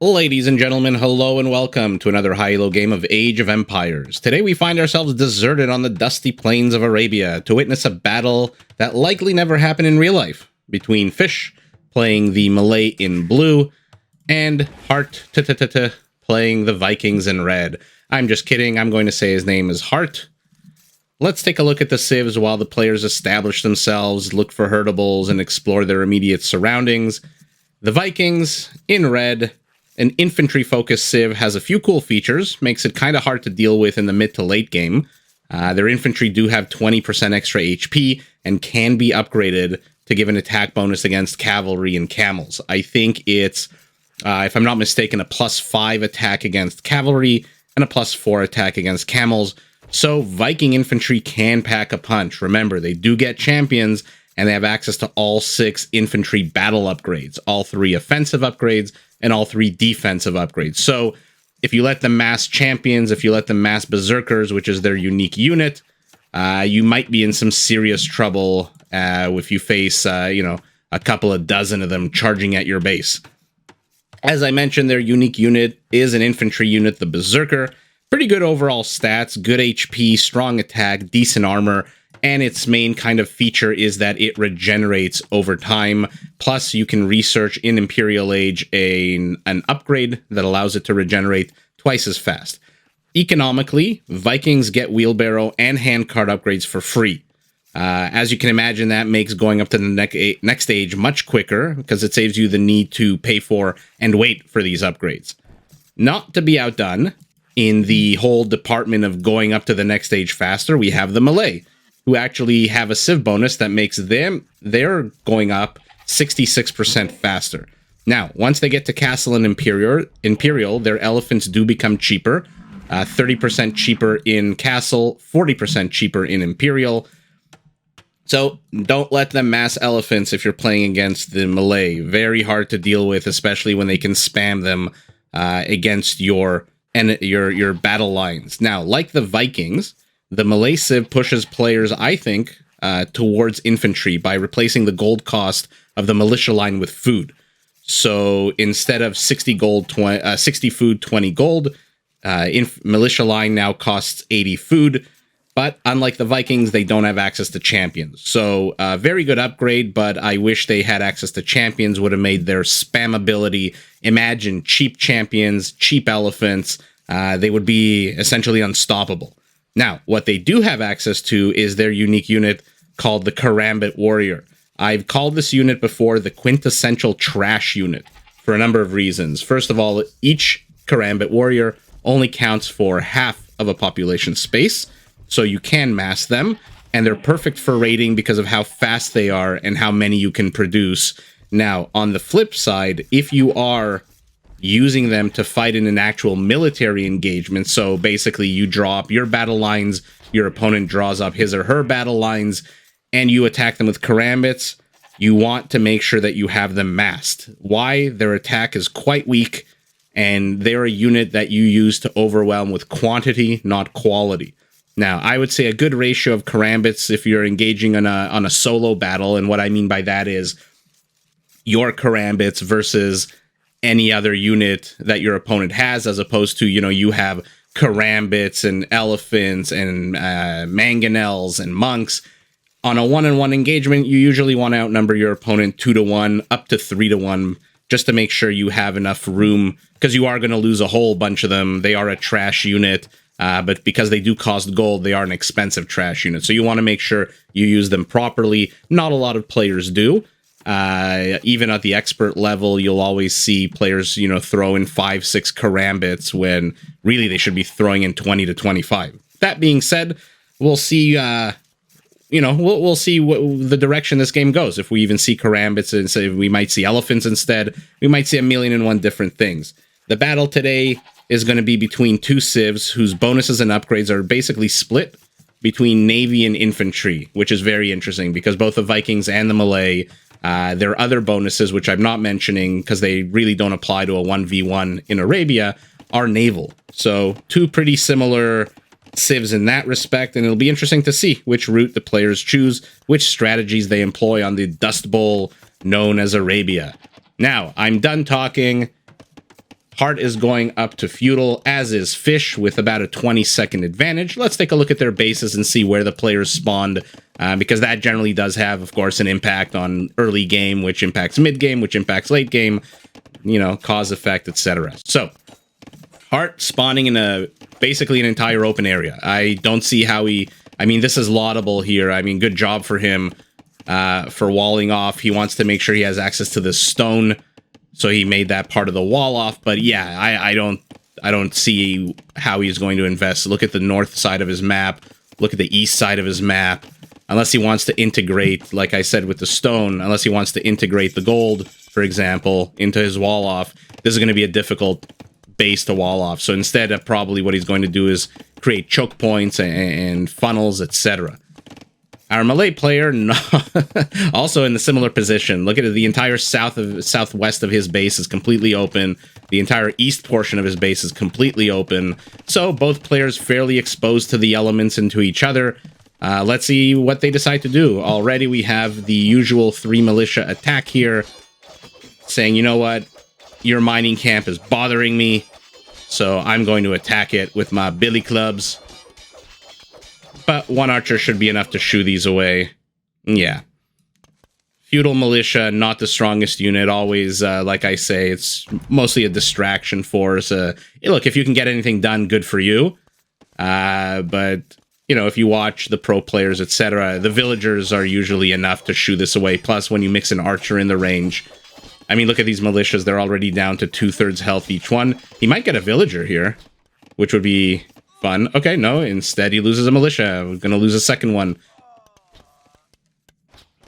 Ladies and gentlemen, hello and welcome to another high-elo game of Age of Empires. Today we find ourselves deserted on the dusty plains of Arabia to witness a battle that likely never happened in real life between Fish, playing the Malay in blue, and Hearttt playing the Vikings in red. I'm just kidding, I'm going to say his name is Hearttt. Let's take a look at the civs while the players establish themselves, look for herdables, and explore their immediate surroundings. The Vikings, in red, an infantry-focused civ, has a few cool features, makes it kind of hard to deal with in the mid to late game. Their infantry do have 20% extra HP and can be upgraded to give an attack bonus against cavalry and camels. I think it's, if I'm not mistaken, a +5 attack against cavalry and a +4 attack against camels. So Viking infantry can pack a punch. Remember, they do get champions, and they have access to all 6 infantry battle upgrades, all 3 offensive upgrades, and all 3 defensive upgrades. So if you let them mass champions, if you let them mass berserkers, which is their unique unit, you might be in some serious trouble if you face, a couple of dozen of them charging at your base. As I mentioned, their unique unit is an infantry unit, the berserker. Pretty good overall stats, good HP, strong attack, decent armor, and its main kind of feature is that it regenerates over time. Plus, you can research in Imperial Age an upgrade that allows it to regenerate twice as fast. Economically, Vikings get wheelbarrow and handcart upgrades for free. As you can imagine, that makes going up to the next stage much quicker because it saves you the need to pay for and wait for these upgrades. Not to be outdone, in the whole department of going up to the next stage faster, we have the Malay, who actually have a civ bonus that makes they're going up 66% faster. Now, once they get to Castle and Imperial, their elephants do become cheaper. 30% cheaper in Castle, 40% cheaper in Imperial. So don't let them mass elephants if you're playing against the Malay. Very hard to deal with, especially when they can spam them against your battle lines. Now, like the Vikings, the Malay civ pushes players, I think, towards infantry by replacing the gold cost of the militia line with food. So instead of 60 food, 20 gold, militia line now costs 80 food. But unlike the Vikings, they don't have access to champions. So very good upgrade, but I wish they had access to champions, would have made their spam ability. Imagine cheap champions, cheap elephants. They would be essentially unstoppable. Now, what they do have access to is their unique unit called the Karambit Warrior. I've called this unit before the quintessential trash unit for a number of reasons. First of all, each Karambit Warrior only counts for half of a population space, so you can mass them, and they're perfect for raiding because of how fast they are and how many you can produce. Now, on the flip side, if you are using them to fight in an actual military engagement, so basically you draw up your battle lines, your opponent draws up his or her battle lines, and you attack them with karambits, you want to make sure that you have them massed. Why? Their attack is quite weak, and they're a unit that you use to overwhelm with quantity, not quality. Now, I would say a good ratio of karambits if you're engaging on a solo battle, and what I mean by that is your karambits versus any other unit that your opponent has, as opposed to, you have karambits and elephants and mangonels and monks. On a one-on-one engagement, you usually want to outnumber your opponent 2-1, up to 3-1, just to make sure you have enough room, because you are going to lose a whole bunch of them. They are a trash unit, but because they do cost gold, they are an expensive trash unit. So you want to make sure you use them properly. Not a lot of players do. Even at the expert level, you'll always see players, throw in 5-6 karambits when really they should be throwing in 20 to 25. That being said, we'll see, we'll see what the direction this game goes. If we even see karambits, and say we might see elephants instead, we might see 1,000,001 different things. The battle today is going to be between 2 civs whose bonuses and upgrades are basically split between navy and infantry, which is very interesting because both the Vikings and the Malay, there are other bonuses, which I'm not mentioning because they really don't apply to a 1v1 in Arabia, are naval. So 2 pretty similar civs in that respect, and it'll be interesting to see which route the players choose, which strategies they employ on the Dust Bowl known as Arabia. Now, I'm done talking. Hearttt is going up to feudal, as is Fish, with about a 20-second advantage. Let's take a look at their bases and see where the players spawned, because that generally does have, of course, an impact on early game, which impacts mid game, which impacts late game, you know, cause effect, etc. So, Hearttt spawning in basically an entire open area. I don't see how he... I mean, this is laudable here. I mean, good job for him for walling off. He wants to make sure he has access to this stone, so he made that part of the wall off. But yeah, I don't see how he's going to invest. Look at the north side of his map. Look at the east side of his map. Unless he wants to integrate, like I said with the stone, unless he wants to integrate the gold, for example, into his wall off, this is going to be a difficult base to wall off. So instead, probably what he's going to do is create choke points and funnels, etc. Our Malay player, also in the similar position. Look at it, the entire southwest of his base is completely open. The entire east portion of his base is completely open. So both players fairly exposed to the elements and to each other. Let's see what they decide to do. Already we have the usual 3 militia attack here, saying, you know what, your mining camp is bothering me, so I'm going to attack it with my billy clubs. But 1 archer should be enough to shoo these away. Yeah. Feudal militia, not the strongest unit. Always, like I say, it's mostly a distraction force. Look, if you can get anything done, good for you. But, you know, if you watch the pro players, etc., the villagers are usually enough to shoo this away. Plus, when you mix an archer in the range... I mean, look at these militias. They're already down to 2/3 health each one. He might get a villager here, which would be fun. Okay, no, instead he loses a militia. We're going to lose a second one.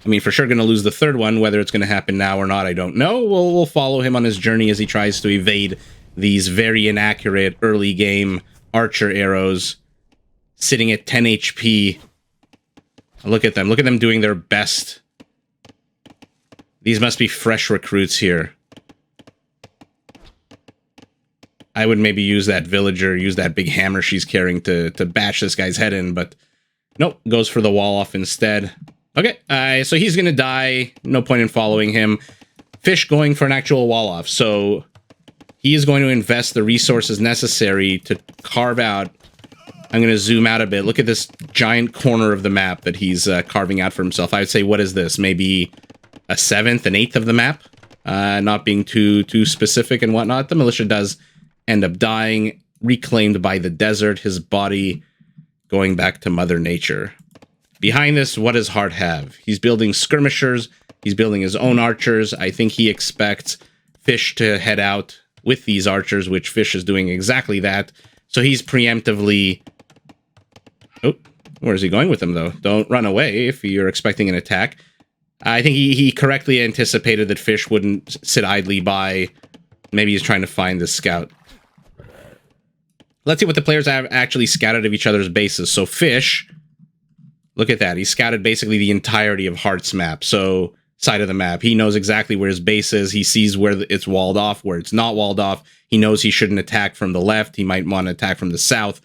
I mean, for sure going to lose the third one. Whether it's going to happen now or not, I don't know. We'll follow him on his journey as he tries to evade these very inaccurate early game archer arrows. Sitting at 10 HP. Look at them. Look at them doing their best. These must be fresh recruits here. I would maybe use that villager, use that big hammer she's carrying to bash this guy's head in, but nope, goes for the wall off instead. Okay, so he's going to die. No point in following him. Fish going for an actual wall off. So he is going to invest the resources necessary to carve out... I'm going to zoom out a bit. Look at this giant corner of the map that he's carving out for himself. I would say, what is this? Maybe... a 7th, an 8th of the map, not being too specific and whatnot. The militia does end up dying, reclaimed by the desert, his body going back to Mother Nature. Behind this, what does Hearttt have? He's building skirmishers, he's building his own archers. I think he expects Fish to head out with these archers, which Fish is doing exactly that. So he's preemptively... Oh, where is he going with them, though? Don't run away if you're expecting an attack. I think he correctly anticipated that Fish wouldn't sit idly by. Maybe he's trying to find this scout. Let's see what the players have actually scouted of each other's bases. So Fish, look at that. He scouted basically the entirety of Heartt's map. So side of the map. He knows exactly where his base is. He sees where it's walled off, where it's not walled off. He knows he shouldn't attack from the left. He might want to attack from the south,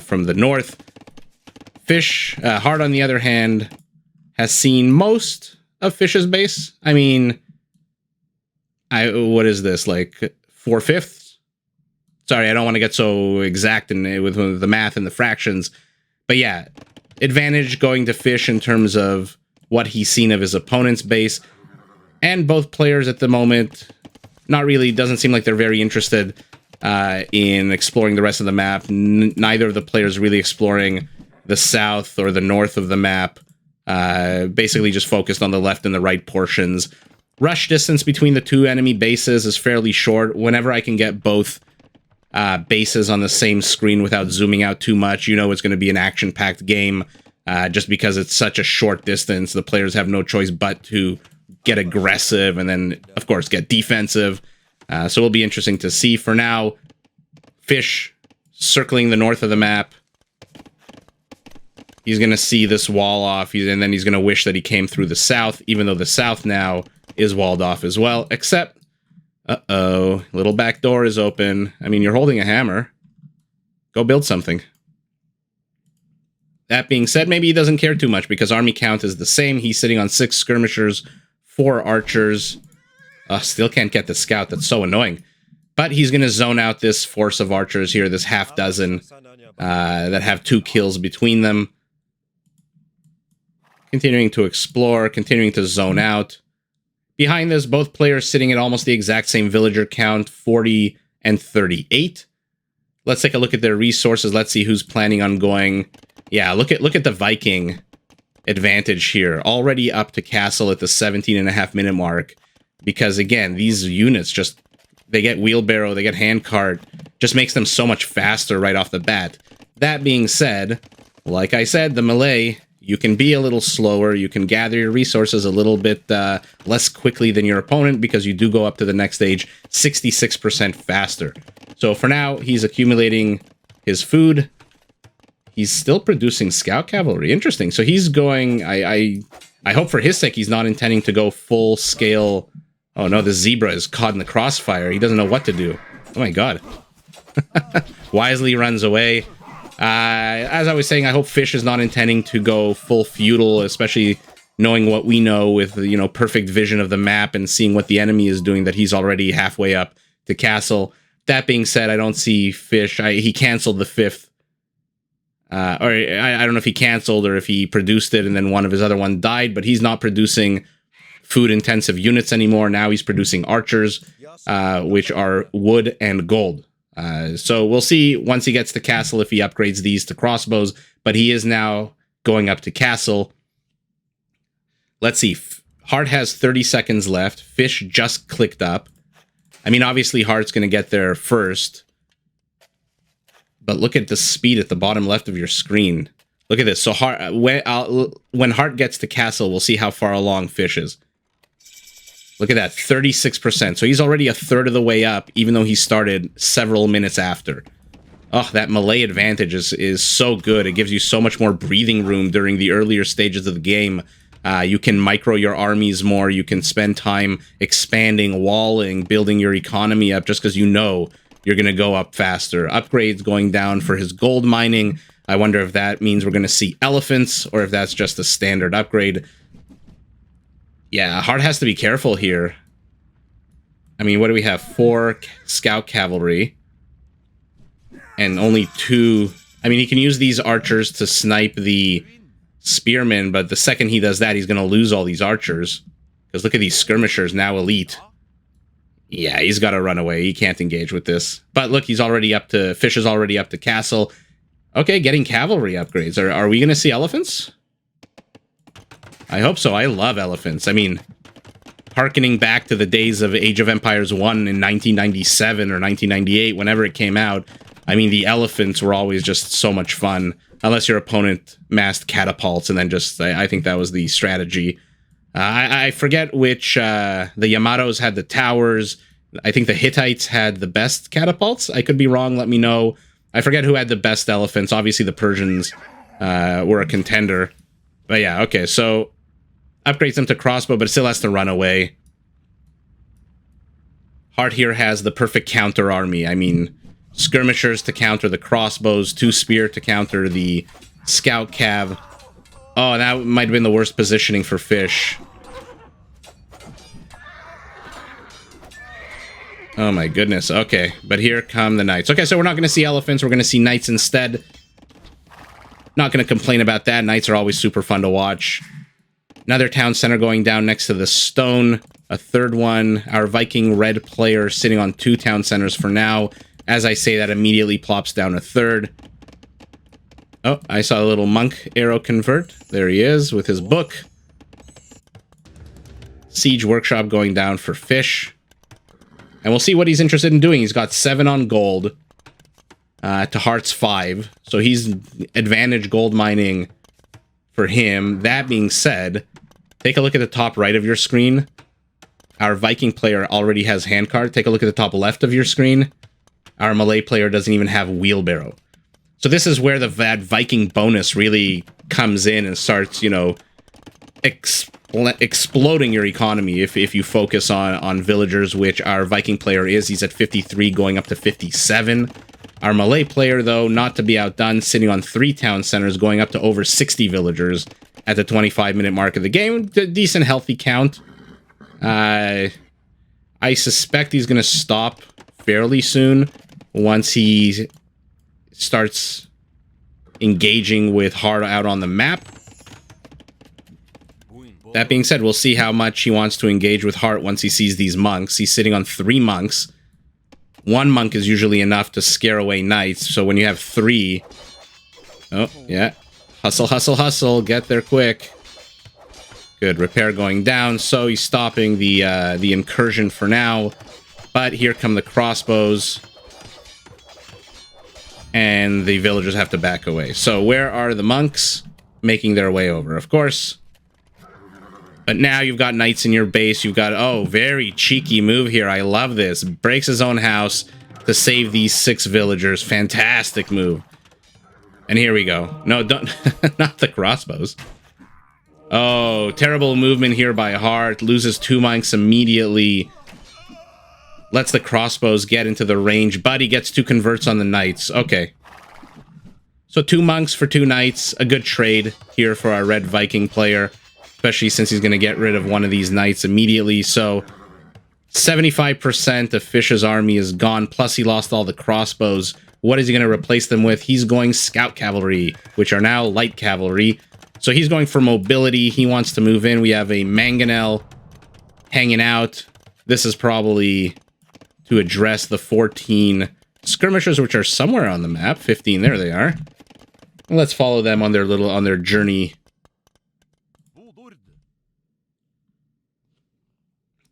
from the north. Hearttt, on the other hand, has seen most of Fish's base. I mean, what is this, like 4/5? Sorry, I don't want to get so exact with the math and the fractions. But yeah, advantage going to Fish in terms of what he's seen of his opponent's base. And both players at the moment, not really, doesn't seem like they're very interested in exploring the rest of the map. Neither of the players really exploring the south or the north of the map. Basically just focused on the left and the right portions. Rush distance between the two enemy bases is fairly short. Whenever I can get both bases on the same screen without zooming out too much, you know it's going to be an action-packed game. Just because it's such a short distance, the players have no choice but to get aggressive and then, of course, get defensive. So it'll be interesting to see. For now, Fish circling the north of the map. He's going to see this wall off, and then he's going to wish that he came through the south, even though the south now is walled off as well, except, uh-oh, little back door is open. I mean, you're holding a hammer. Go build something. That being said, maybe he doesn't care too much, because army count is the same. He's sitting on 6 skirmishers, 4 archers. Still can't get the scout. That's so annoying. But he's going to zone out this force of archers here, this half dozen that have 2 kills between them. Continuing to explore, continuing to zone out. Behind this, both players sitting at almost the exact same villager count, 40 and 38. Let's take a look at their resources. Let's see who's planning on going. Yeah, look at the Viking advantage here. Already up to castle at the 17.5-minute mark. Because, again, these units just... They get wheelbarrow, they get handcart. Just makes them so much faster right off the bat. That being said, like I said, the Malay... You can be a little slower, you can gather your resources a little bit less quickly than your opponent because you do go up to the next stage 66% faster. So for now, he's accumulating his food. He's still producing scout cavalry. Interesting. So he's going... I hope for his sake he's not intending to go full scale... Oh no, the zebra is caught in the crossfire. He doesn't know what to do. Oh my god. Wisely runs away. As I was saying, I hope Fish is not intending to go full feudal, especially knowing what we know with, you know, perfect vision of the map and seeing what the enemy is doing, that he's already halfway up to castle. That being said, I don't see Fish. He canceled the 5th. Or I don't know if he canceled or if he produced it and then one of his other one died, but he's not producing food-intensive units anymore. Now he's producing archers, which are wood and gold. So we'll see once he gets to castle if he upgrades these to crossbows, but he is now going up to castle. Let's see. Hearttt has 30 seconds left. Fish just clicked up. I mean, obviously Heartt's going to get there first, but look at the speed at the bottom left of your screen. Look at this. So when Hearttt gets to castle, we'll see how far along Fish is. Look at that, 36%. So he's already a third of the way up, even though he started several minutes after. Oh, that Malay advantage is so good. It gives you so much more breathing room during the earlier stages of the game. You can micro your armies more. You can spend time expanding, walling, building your economy up just because you know you're going to go up faster. Upgrades going down for his gold mining. I wonder if that means we're going to see elephants or if that's just a standard upgrade. Yeah, Hearttt has to be careful here. I mean, what do we have? 4 scout cavalry. And only 2... I mean, he can use these archers to snipe the spearmen, but the second he does that, he's going to lose all these archers. Because look at these skirmishers, now elite. Yeah, he's got to run away. He can't engage with this. But look, he's already up to... Fish is already up to castle. Okay, getting cavalry upgrades. Are we going to see elephants? I hope so. I love elephants. I mean, harkening back to the days of Age of Empires 1 in 1997 or 1998, whenever it came out, I mean, the elephants were always just so much fun. Unless your opponent massed catapults, and then just, I think that was the strategy. I forget which, the Yamatos had the towers. I think the Hittites had the best catapults. I could be wrong, let me know. I forget who had the best elephants. Obviously, the Persians were a contender. But yeah, okay, so upgrades them to crossbow, but it still has to run away. Hearttt here has the perfect counter army. I mean, skirmishers to counter the crossbows, 2 spear to counter the scout cav. Oh, that might have been the worst positioning for Fish. Oh my goodness, okay. But here come the knights. Okay, so we're not going to see elephants, we're going to see knights instead. Not going to complain about that. Knights are always super fun to watch. Another town center going down next to the stone. A third one. Our Viking red player sitting on 2 town centers for now. As I say that, immediately plops down a third. Oh, I saw a little monk arrow convert. There he is with his book. Siege workshop going down for Fish. And we'll see what he's interested in doing. He's got 7 on gold to Heartt's 5. So he's advantage gold mining for him. That being said, take a look at the top right of your screen. Our Viking player already has handcart. Take a look at the top left of your screen. Our Malay player doesn't even have wheelbarrow. So this is where that Viking bonus really comes in and starts, you know, exploding your economy if you focus on villagers, which our Viking player is. He's at 53 going up to 57. Our Malay player, though, not to be outdone, sitting on 3 town centers going up to over 60 villagers at the 25-minute mark of the game. Decent, healthy count. I suspect he's going to stop fairly soon once he starts engaging with Hearttt out on the map. That being said, we'll see how much he wants to engage with Hearttt once he sees these monks. He's sitting on 3 monks. 1 monk is usually enough to scare away knights, so when you have 3... Oh, yeah. Hustle, hustle, hustle. Get there quick. Good. Repair going down, so he's stopping the incursion for now. But here come the crossbows. And the villagers have to back away. So where are the monks? Making their way over, of course. But now you've got knights in your base. You've got... Oh, very cheeky move here. I love this. Breaks his own house to save these 6 villagers. Fantastic move. And here we go. No, don't... not the crossbows. Oh, terrible movement here by Hearttt. Loses 2 monks immediately. Lets the crossbows get into the range. But he gets 2 converts on the knights. Okay. So 2 monks for 2 knights. A good trade here for our red Viking player. Especially since he's going to get rid of one of these knights immediately. So 75% of Fish's army is gone. Plus he lost all the crossbows. What is he going to replace them with? He's going scout cavalry, which are now light cavalry. So he's going for mobility. He wants to move in. We have a mangonel hanging out. This is probably to address the 14 skirmishers, which are somewhere on the map. 15, there they are. Let's follow them on their journey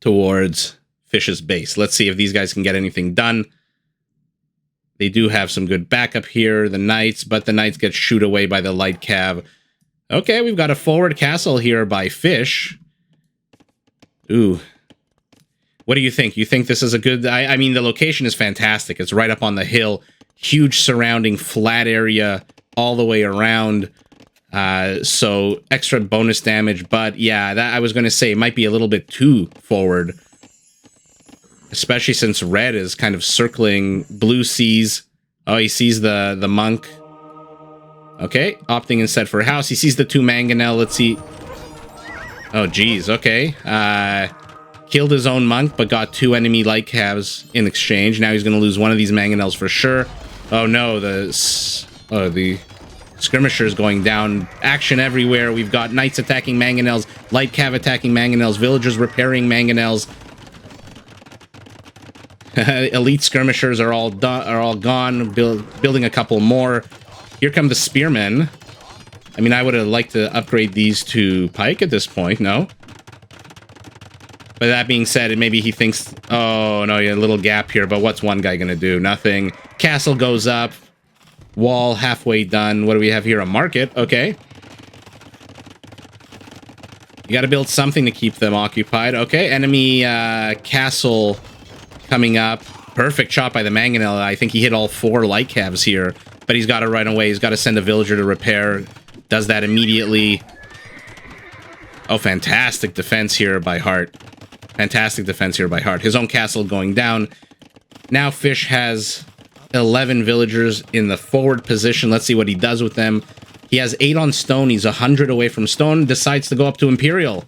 towards Fish's base. Let's see if these guys can get anything done. They do have some good backup here, the knights, but the knights get shooed away by the light cav. Okay, we've got a forward castle here by Fish. Ooh. What do you think? You think this is a good... I mean, the location is fantastic. It's right up on the hill. Huge surrounding flat area all the way around. So extra bonus damage, but yeah, that I was going to say it might be a little bit too forward, especially since red is kind of circling blue sees. Oh, he sees the monk. Okay, opting instead for a house. He sees the 2 mangonel. Let's see. Oh, geez. Okay. Killed his own monk, but got 2 enemy light calves in exchange. Now he's going to lose one of these mangonels for sure. Oh no, the skirmishers going down. Action everywhere. We've got knights attacking mangonels, light cav attacking mangonels, villagers repairing mangonels. Elite skirmishers are all gone. Building a couple more. Here come the spearmen. I mean, I would have liked to upgrade these to pike at this point. No. But that being said, maybe he thinks, oh no, a little gap here. But what's one guy gonna do? Nothing. Castle goes up. Wall halfway done. What do we have here? A market. Okay. You got to build something to keep them occupied. Okay. Enemy castle coming up. Perfect shot by the mangonel. I think he hit all 4 light calves here. But he's got to run away. He's got to send a villager to repair. Does that immediately. Oh, fantastic defense here by Hearttt. Fantastic defense here by Hearttt. His own castle going down. Now Fish has 11 villagers in the forward position. Let's see what he does with them. He has 8 on stone. He's 100 away from stone. Decides to go up to Imperial.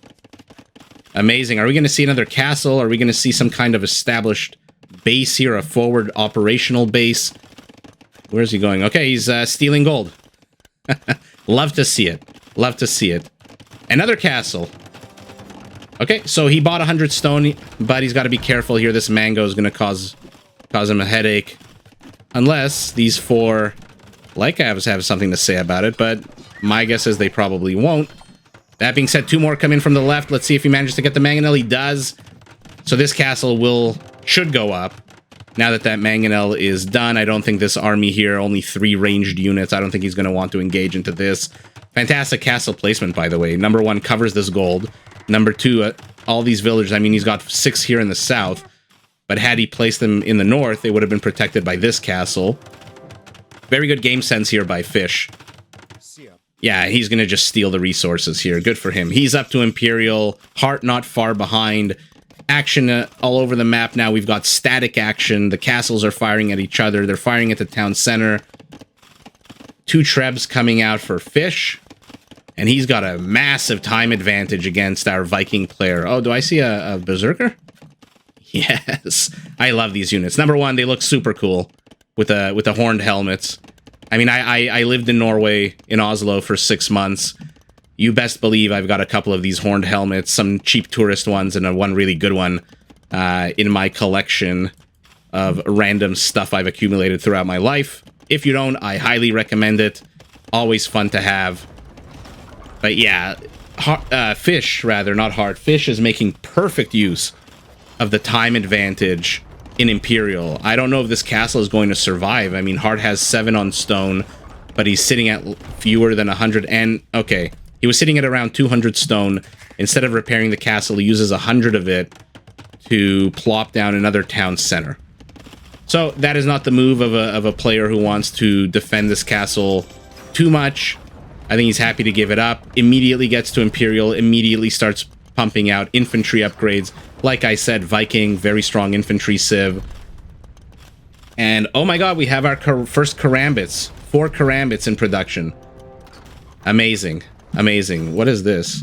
Amazing. Are we going to see another castle? Are we going to see some kind of established base here? A forward operational base? Where's he going? Okay, he's stealing gold. Love to see it. Love to see it. Another castle. Okay, so he bought 100 stone, but he's got to be careful here. This mango is going to cause him a headache. Unless these 4 Lycavs have something to say about it, but my guess is they probably won't. That being said, 2 more come in from the left. Let's see if he manages to get the mangonel. He does. So this castle should go up. Now that mangonel is done, I don't think this army here, only 3 ranged units, I don't think he's going to want to engage into this. Fantastic castle placement, by the way. Number 1, covers this gold. Number 2, all these villagers, I mean, he's got 6 here in the south. But had he placed them in the north, they would have been protected by this castle. Very good game sense here by Fish. Yeah, he's going to just steal the resources here. Good for him. He's up to Imperial. Hearttt not far behind. Action all over the map now. We've got static action. The castles are firing at each other. They're firing at the town center. 2 trebs coming out for Fish. And he's got a massive time advantage against our Viking player. Oh, do I see a berserker? Yes, I love these units. Number one, they look super cool with the horned helmets. I mean, I lived in Norway, in Oslo, for 6 months. You best believe I've got a couple of these horned helmets, some cheap tourist ones, and one really good one in my collection of random stuff I've accumulated throughout my life. If you don't, I highly recommend it. Always fun to have. But yeah, Fish, rather, not Heartt. Fish is making perfect use of the time advantage in Imperial. I don't know if this castle is going to survive. I mean, Heartt has 7 on stone, but he's sitting at fewer than 100. And, okay, he was sitting at around 200 stone. Instead of repairing the castle, he uses 100 of it to plop down another town center. So that is not the move of a player who wants to defend this castle too much. I think he's happy to give it up. Immediately gets to Imperial, immediately starts pumping out infantry upgrades. Like I said, Viking, very strong infantry civ. And oh my god, we have our first karambits. 4 karambits in production. Amazing. Amazing. What is this?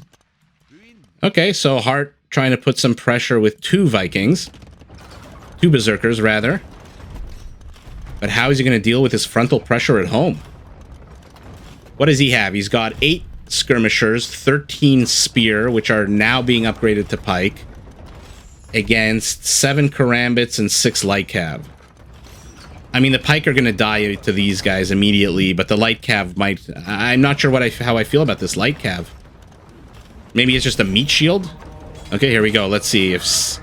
Okay, so Heartt trying to put some pressure with 2 Vikings. 2 berserkers, rather. But how is he going to deal with his frontal pressure at home? What does he have? He's got 8 skirmishers, 13 spear, which are now being upgraded to pike, against 7 karambits and 6 light cav. I mean, the pike are going to die to these guys immediately, but the light cav might... I'm not sure how I feel about this light cav. Maybe it's just a meat shield? Okay, here we go. Let's see if...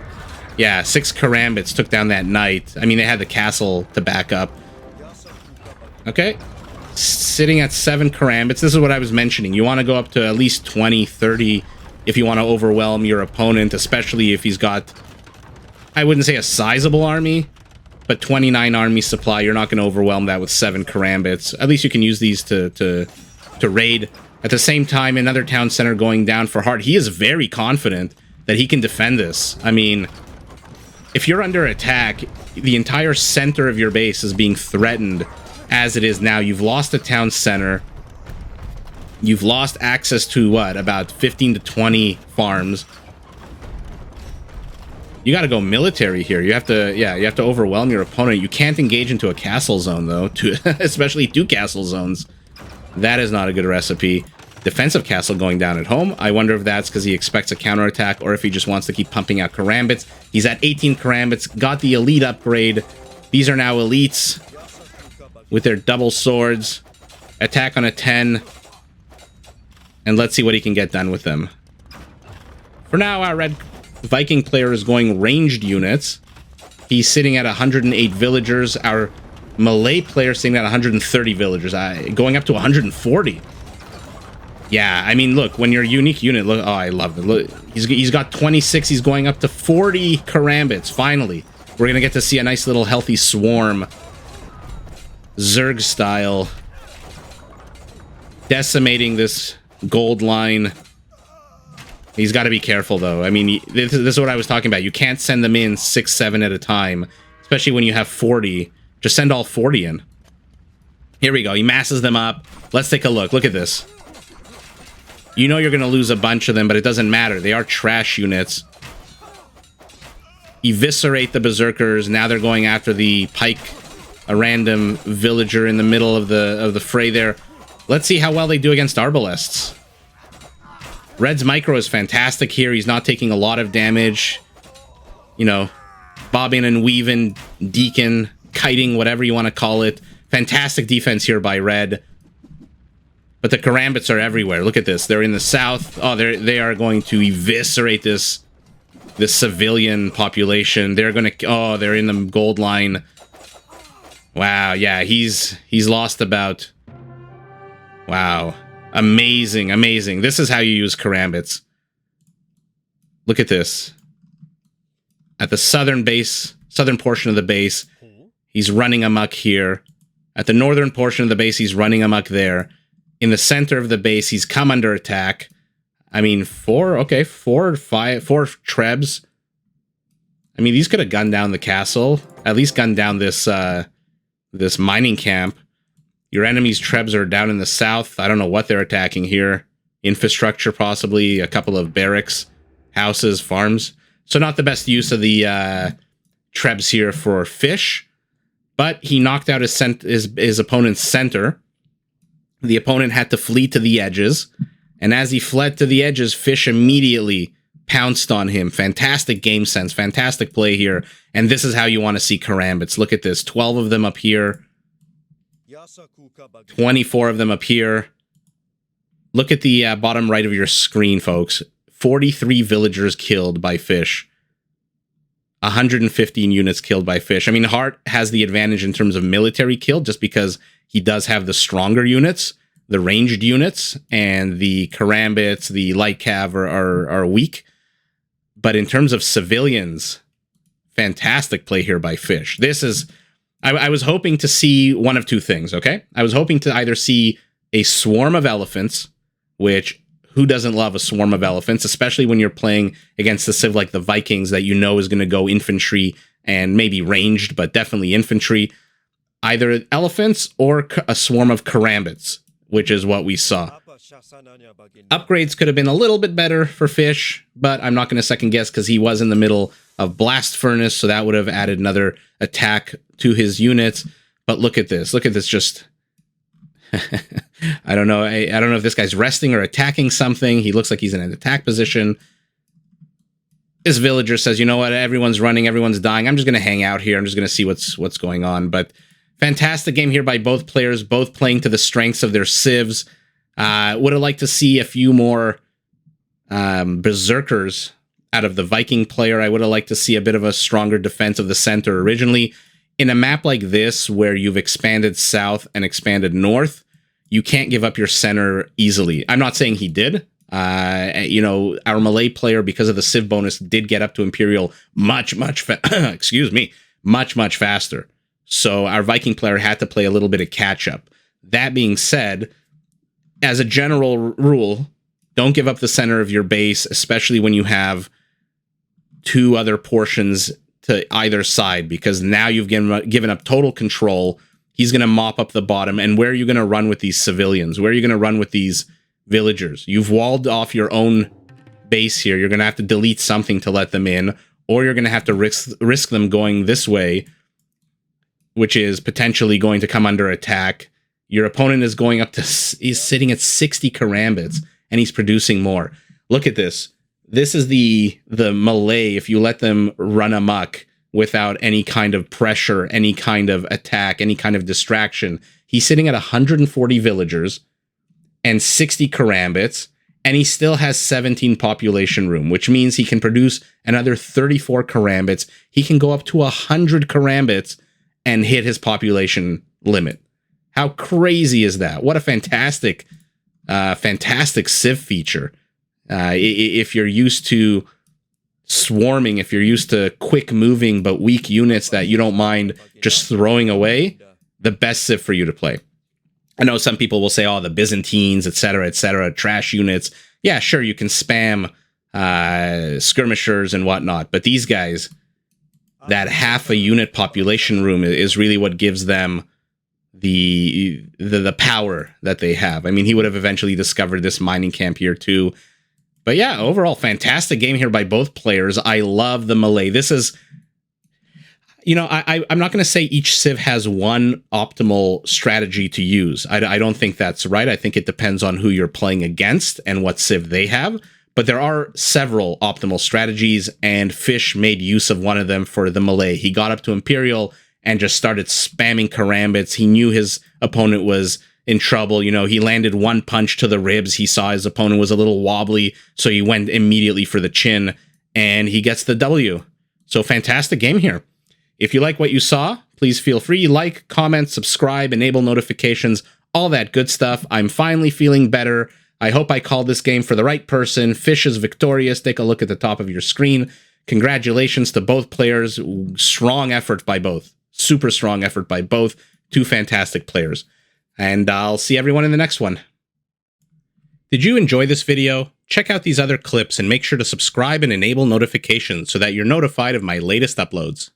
Yeah, 6 karambits took down that knight. I mean, they had the castle to back up. Okay. Sitting at 7 karambits. This is what I was mentioning. You want to go up to at least 20, 30 if you want to overwhelm your opponent, especially if he's got, I wouldn't say a sizable army, but 29 army supply. You're not going to overwhelm that with 7 karambits. At least you can use these to raid. At the same time, another town center going down for Heartt. He is very confident that he can defend this. I mean, if you're under attack, the entire center of your base is being threatened as it is now. You've lost a town center. You've lost access to, what, about 15 to 20 farms. You got to go military here. You have to, yeah, you have to overwhelm your opponent. You can't engage into a castle zone, though, especially 2 castle zones. That is not a good recipe. Defensive castle going down at home. I wonder if that's because he expects a counterattack or if he just wants to keep pumping out karambits. He's at 18 karambits, got the elite upgrade. These are now elites with their double swords. Attack on a 10. And let's see what he can get done with them. For now, our red Viking player is going ranged units. He's sitting at 108 villagers. Our Malay player sitting at 130 villagers. Going up to 140. Yeah, I mean, look, when you're a unique unit, look, oh, I love it. Look, he's got 26. He's going up to 40 karambits. Finally, we're going to get to see a nice little healthy swarm. Zerg style. Decimating this gold line. He's got to be careful, though. I mean, this is what I was talking about. You can't send them in 6, 7 at a time, especially when you have 40. Just send all 40 in. Here we go. He masses them up. Let's take a look. Look at this. You know you're going to lose a bunch of them, but it doesn't matter. They are trash units. Eviscerate the berserkers. Now they're going after the pike, a random villager in the middle of the fray there. Let's see how well they do against arbalests. Red's micro is fantastic here. He's not taking a lot of damage. You know, bobbing and weaving, deacon, kiting, whatever you want to call it. Fantastic defense here by Red. But the karambits are everywhere. Look at this. They're in the south. Oh, they are going to eviscerate this civilian population. They're going to... Oh, they're in the gold line. Wow, yeah, he's lost about... Wow. Amazing, amazing. This is how you use karambits. Look at this. At the southern portion of the base, he's running amok here. At the northern portion of the base, he's running amok there. In the center of the base, he's come under attack. I mean, 4 trebs. I mean, these could have gunned down the castle. At least gunned down this this mining camp. Your enemy's trebs are down in the south. I don't know what they're attacking here. Infrastructure, possibly. A couple of barracks, houses, farms. So not the best use of the trebs here for Fish, but he knocked out his opponent's center. The opponent had to flee to the edges, and as he fled to the edges, Fish immediately pounced on him. Fantastic game sense, fantastic play here, and this is how you want to see karambits. Look at this, 12 of them up here, 24 of them up here. Look at the bottom right of your screen, folks. 43 villagers killed by Fish. 115 units killed by Fish. I mean, Hearttt has the advantage in terms of military kill just because he does have the stronger units, the ranged units, and the karambits, the light cav are weak. But in terms of civilians, fantastic play here by Fish. This is... I was hoping to see one of two things, okay? I was hoping to either see a swarm of elephants, which... who doesn't love a swarm of elephants, especially when you're playing against a civ like the Vikings that you know is going to go infantry and maybe ranged, but definitely infantry. Either elephants or a swarm of karambits, which is what we saw. Upgrades could have been a little bit better for Fish, but I'm not going to second guess because he was in the middle of Blast Furnace, so that would have added another attack to his units. But look at this. Look at this just... I don't know. I don't know if this guy's resting or attacking something. He looks like he's in an attack position. This villager says, you know what? Everyone's running. Everyone's dying. I'm just going to hang out here. I'm just going to see what's going on. But fantastic game here by both players, both playing to the strengths of their civs. Would have liked to see a few more berserkers out of the Viking player. I would have liked to see a bit of a stronger defense of the center originally. In a map like this, where you've expanded south and expanded north, you can't give up your center easily. I'm not saying he did. You know, our Malay player, because of the Civ bonus, did get up to Imperial much faster. So our Viking player had to play a little bit of catch-up. That being said, as a general rule, don't give up the center of your base, especially when you have two other portions to either side, because now you've given up total control. He's going to mop up the bottom, and where are you going to run with these civilians? Where are you going to run with these villagers? You've walled off your own base here. You're going to have to delete something to let them in, or you're going to have to risk them going this way, which is potentially going to come under attack. Your opponent is going up to... he's sitting at 60 karambits, and he's producing more. Look at this. This is the Malay, if you let them run amok without any kind of pressure, any kind of attack, any kind of distraction. He's sitting at 140 villagers and 60 karambits, and he still has 17 population room, which means he can produce another 34 karambits. He can go up to 100 karambits and hit his population limit. How crazy is that? What a fantastic, fantastic Civ feature. If you're used to swarming, if you're used to quick moving but weak units that you don't mind just throwing away, the best Civ for you to play. I know some people will say, oh, the Byzantines, etc., trash units. Yeah, sure, you can spam skirmishers and whatnot, but these guys, that half a unit population room is really what gives them the power that they have. I mean, he would have eventually discovered this mining camp here too. But yeah, overall, fantastic game here by both players. I love the Malay. This is, you know, I'm not going to say each Civ has one optimal strategy to use. I don't think that's right. I think it depends on who you're playing against and what Civ they have. But there are several optimal strategies, and Fish made use of one of them for the Malay. He got up to Imperial and just started spamming karambits. He knew his opponent was in trouble. You know, he landed one punch to the ribs. He saw his opponent was a little wobbly, so he went immediately for the chin, and he gets the W. So fantastic game here. If you like what you saw, please feel free, like, comment, subscribe, enable notifications, all that good stuff. I'm finally feeling better. I hope I called this game for the right person. Fish is victorious. Take a look at the top of your screen. Congratulations to both players. Strong effort by both. Super strong effort by both. Two fantastic players. And I'll see everyone in the next one. Did you enjoy this video? Check out these other clips and make sure to subscribe and enable notifications so that you're notified of my latest uploads.